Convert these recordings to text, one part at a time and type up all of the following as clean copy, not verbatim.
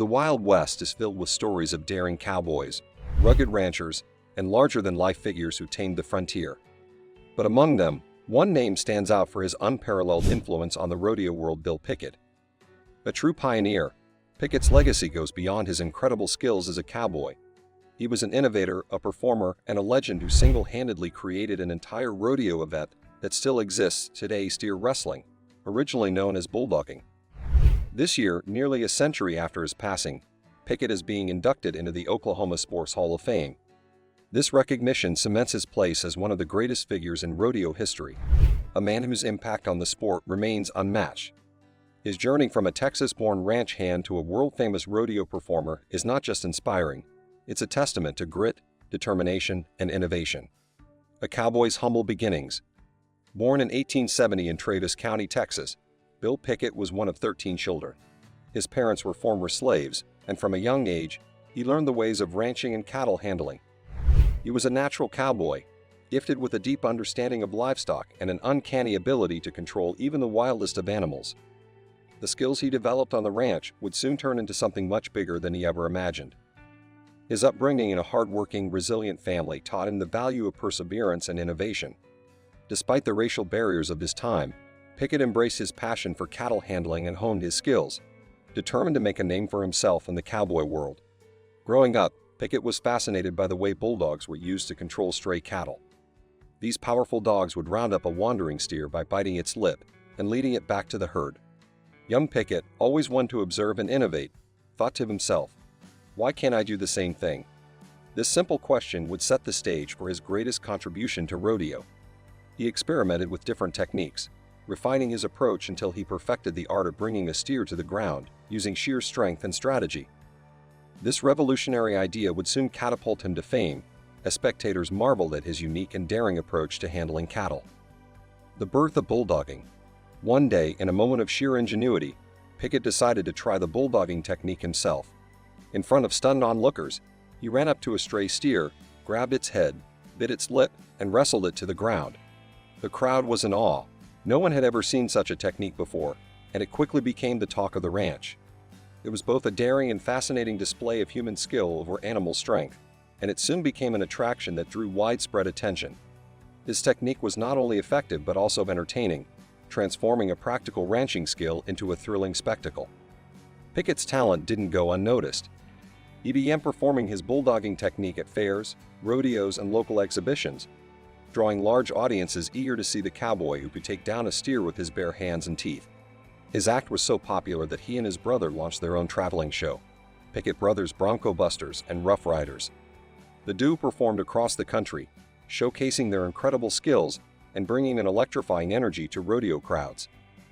The Wild West is filled with stories of daring cowboys, rugged ranchers, and larger-than-life figures who tamed the frontier. But among them, one name stands out for his unparalleled influence on the rodeo world: Bill Pickett. A true pioneer, Pickett's legacy goes beyond his incredible skills as a cowboy. He was an innovator, a performer, and a legend who single-handedly created an entire rodeo event that still exists today: steer wrestling, originally known as bulldogging. This year, nearly a century after his passing, Pickett is being inducted into the Oklahoma Sports Hall of Fame. This recognition cements his place as one of the greatest figures in rodeo history, a man whose impact on the sport remains unmatched. His journey from a Texas-born ranch hand to a world-famous rodeo performer is not just inspiring, it's a testament to grit, determination, and innovation. A cowboy's humble beginnings. Born in 1870 in Travis County, Texas, Bill Pickett was one of 13 children. His parents were former slaves, and from a young age, he learned the ways of ranching and cattle handling. He was a natural cowboy, gifted with a deep understanding of livestock and an uncanny ability to control even the wildest of animals. The skills he developed on the ranch would soon turn into something much bigger than he ever imagined. His upbringing in a hard-working, resilient family taught him the value of perseverance and innovation. Despite the racial barriers of his time, Pickett embraced his passion for cattle handling and honed his skills, determined to make a name for himself in the cowboy world. Growing up, Pickett was fascinated by the way bulldogs were used to control stray cattle. These powerful dogs would round up a wandering steer by biting its lip and leading it back to the herd. Young Pickett, always one to observe and innovate, thought to himself, "Why can't I do the same thing?" This simple question would set the stage for his greatest contribution to rodeo. He experimented with different techniques, refining his approach until he perfected the art of bringing a steer to the ground using sheer strength and strategy. This revolutionary idea would soon catapult him to fame, as spectators marveled at his unique and daring approach to handling cattle. The birth of bulldogging. One day, in a moment of sheer ingenuity, Pickett decided to try the bulldogging technique himself. In front of stunned onlookers, he ran up to a stray steer, grabbed its head, bit its lip, and wrestled it to the ground. The crowd was in awe. No one had ever seen such a technique before, and it quickly became the talk of the ranch. It was both a daring and fascinating display of human skill over animal strength, and it soon became an attraction that drew widespread attention. His technique was not only effective but also entertaining, transforming a practical ranching skill into a thrilling spectacle. Pickett's talent didn't go unnoticed. He began performing his bulldogging technique at fairs, rodeos, and local exhibitions, drawing large audiences eager to see the cowboy who could take down a steer with his bare hands and teeth. His act was so popular that he and his brother launched their own traveling show, Pickett Brothers Bronco Busters and Rough Riders. The duo performed across the country, showcasing their incredible skills and bringing an electrifying energy to rodeo crowds.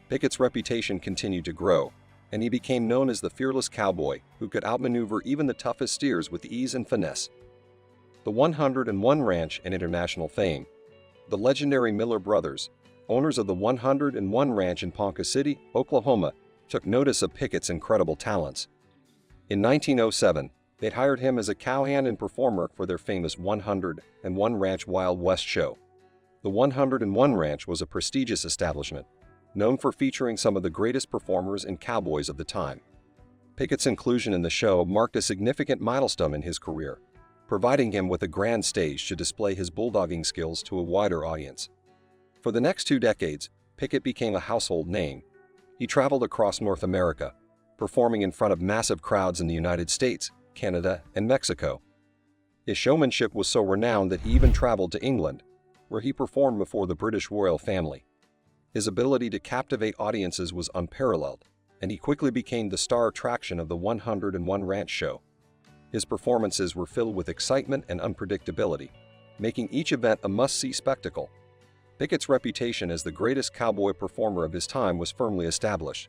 Pickett's reputation continued to grow, and he became known as the fearless cowboy who could outmaneuver even the toughest steers with ease and finesse. The 101 Ranch and international fame. The legendary Miller brothers, owners of the 101 Ranch in Ponca City, Oklahoma, took notice of Pickett's incredible talents. In 1907, they hired him as a cowhand and performer for their famous 101 Ranch Wild West show. The 101 Ranch was a prestigious establishment, known for featuring some of the greatest performers and cowboys of the time. Pickett's inclusion in the show marked a significant milestone in his career, providing him with a grand stage to display his bulldogging skills to a wider audience. For the next 2 decades, Pickett became a household name. He traveled across North America, performing in front of massive crowds in the United States, Canada, and Mexico. His showmanship was so renowned that he even traveled to England, where he performed before the British royal family. His ability to captivate audiences was unparalleled, and he quickly became the star attraction of the 101 Ranch show. His performances were filled with excitement and unpredictability, making each event a must-see spectacle. Pickett's reputation as the greatest cowboy performer of his time was firmly established,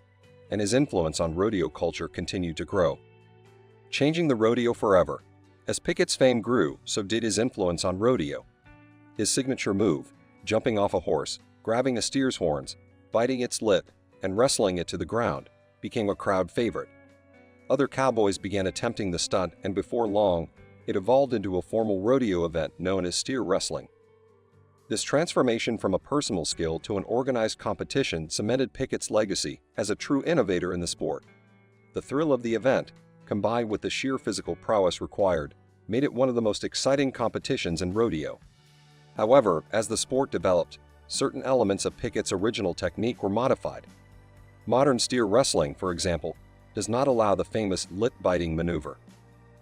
and his influence on rodeo culture continued to grow. Changing the rodeo forever. As Pickett's fame grew, so did his influence on rodeo. His signature move, jumping off a horse, grabbing a steer's horns, biting its lip, and wrestling it to the ground, became a crowd favorite. Other cowboys began attempting the stunt, and before long, it evolved into a formal rodeo event known as steer wrestling. This transformation from a personal skill to an organized competition cemented Pickett's legacy as a true innovator in the sport. The thrill of the event, combined with the sheer physical prowess required, made it one of the most exciting competitions in rodeo. However, as the sport developed, certain elements of Pickett's original technique were modified. Modern steer wrestling, for example, does not allow the famous lip-biting maneuver.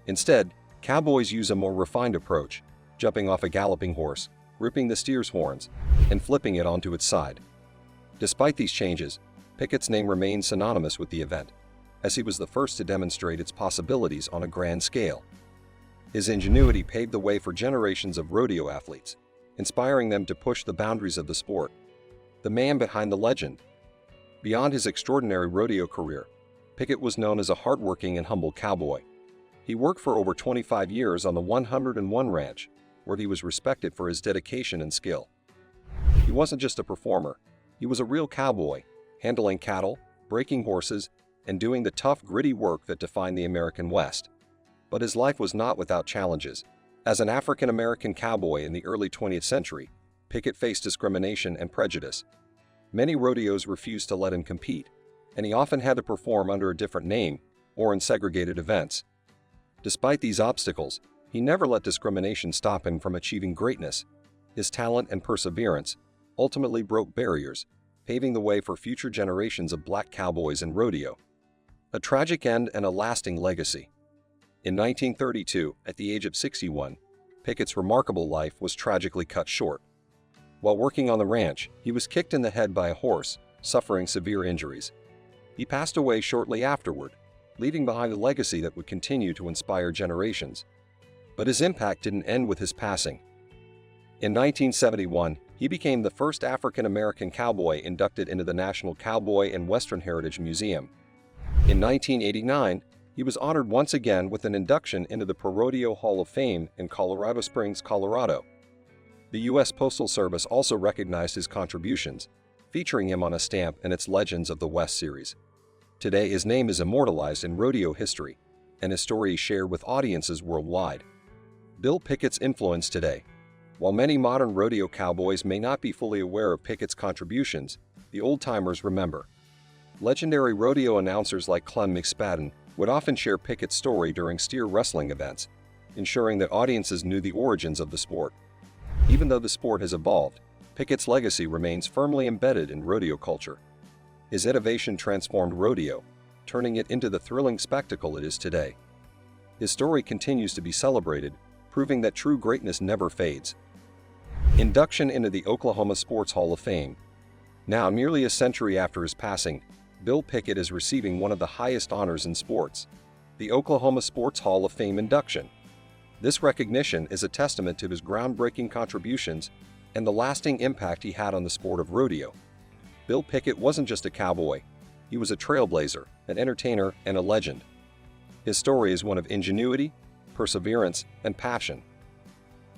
Instead, cowboys use a more refined approach, jumping off a galloping horse, ripping the steer's horns, and flipping it onto its side. Despite these changes, Pickett's name remains synonymous with the event, as he was the first to demonstrate its possibilities on a grand scale. His ingenuity paved the way for generations of rodeo athletes, inspiring them to push the boundaries of the sport. The man behind the legend. Beyond his extraordinary rodeo career, Pickett was known as a hardworking and humble cowboy. He worked for over 25 years on the 101 Ranch, where he was respected for his dedication and skill. He wasn't just a performer, he was a real cowboy, handling cattle, breaking horses, and doing the tough, gritty work that defined the American West. But his life was not without challenges. As an African-American cowboy in the early 20th century, Pickett faced discrimination and prejudice. Many rodeos refused to let him compete, and he often had to perform under a different name or in segregated events. Despite these obstacles, he never let discrimination stop him from achieving greatness. His talent and perseverance ultimately broke barriers, paving the way for future generations of black cowboys in rodeo. A tragic end and a lasting legacy. In 1932, at the age of 61, Pickett's remarkable life was tragically cut short. While working on the ranch, he was kicked in the head by a horse, suffering severe injuries. He passed away shortly afterward, leaving behind a legacy that would continue to inspire generations. But his impact didn't end with his passing. In 1971, he became the first African-American cowboy inducted into the National Cowboy and Western Heritage Museum. In 1989, he was honored once again with an induction into the Rodeo Hall of Fame in Colorado Springs, Colorado. The U.S. Postal Service also recognized his contributions, featuring him on a stamp in its Legends of the West series. Today, his name is immortalized in rodeo history, and his story is shared with audiences worldwide. Bill Pickett's influence today. While many modern rodeo cowboys may not be fully aware of Pickett's contributions, the old-timers remember. Legendary rodeo announcers like Clem McSpadden would often share Pickett's story during steer wrestling events, ensuring that audiences knew the origins of the sport. Even though the sport has evolved, Pickett's legacy remains firmly embedded in rodeo culture. His innovation transformed rodeo, turning it into the thrilling spectacle it is today. His story continues to be celebrated, proving that true greatness never fades. Induction into the Oklahoma Sports Hall of Fame. Now, nearly a century after his passing, Bill Pickett is receiving one of the highest honors in sports, the Oklahoma Sports Hall of Fame induction. This recognition is a testament to his groundbreaking contributions and the lasting impact he had on the sport of rodeo. Bill Pickett wasn't just a cowboy, he was a trailblazer, an entertainer, and a legend. His story is one of ingenuity, perseverance, and passion.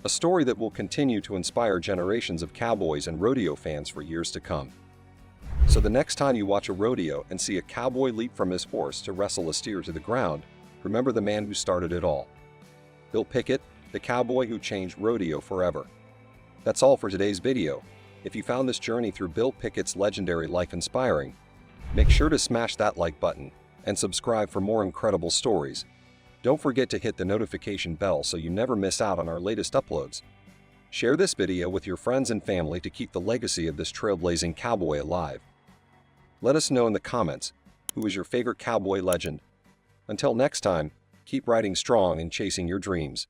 A story that will continue to inspire generations of cowboys and rodeo fans for years to come. So the next time you watch a rodeo and see a cowboy leap from his horse to wrestle a steer to the ground, remember the man who started it all. Bill Pickett, the cowboy who changed rodeo forever. That's all for today's video. If you found this journey through Bill Pickett's legendary life inspiring, make sure to smash that like button and subscribe for more incredible stories. Don't forget to hit the notification bell so you never miss out on our latest uploads. Share this video with your friends and family to keep the legacy of this trailblazing cowboy alive. Let us know in the comments, who is your favorite cowboy legend? Until next time, keep riding strong and chasing your dreams.